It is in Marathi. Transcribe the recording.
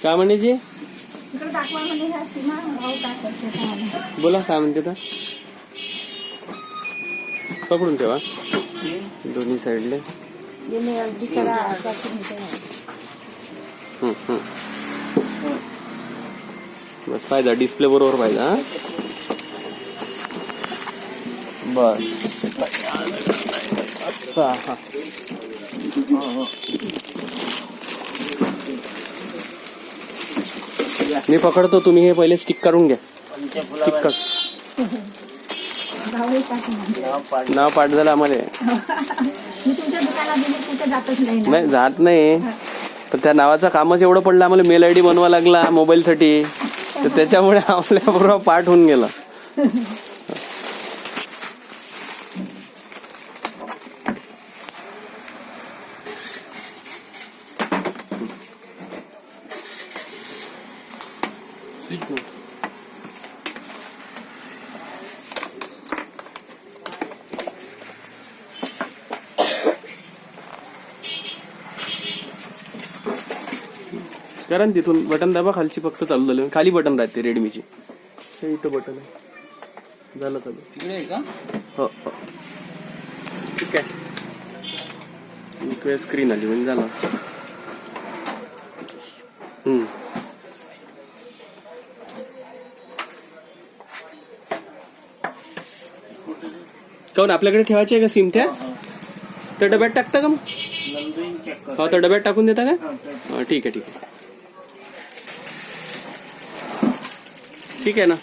काय म्हणायची? इकडे दाखवा म्हणजे ह्या सीमा भाऊ काय करते तुम्हाला. बोला काय म्हणते तर. पकडून ठेवा दोन्ही साईडले. येणे अगदी करा आताची म्हणते. बस पाहिजे डिस्प्ले बरोबर पाहिजे. हा बस असा. हा मी पकडतो, तुम्ही हे पहिले स्टिक काढून घ्या. स्टिक काढ. भाऊ पाठवून नाव पाठ झालं आम्हाला. मी तुमच्या दुकानात गेले कुठे जातच नाही ना. नाही जात नाही, पण त्या नावाचं कामच एवढं पडलं आम्हाला. मेल आयडी बनवा लागला मोबाईलसाठी, तर त्याच्यामुळे आपल्या बरोबर पाठ होऊन गेला. करा ना तिथून बटन दाबा, खालची फक्त चालू झालं. खाली बटन राहते रेडमीची. इथं बटन आहे. झालं चालू. तिकडे आहे का? हो हो ठीक आहे. इकडे स्क्रीन आली म्हणजे झालं. काऊन आपल्याकडे ठेवायचे आहे का सिम? त्या तर डब्यात टाकता का मग? हो तर डब्यात टाकून देता का? ठीक आहे ठीक आहे ठीक आहे ना.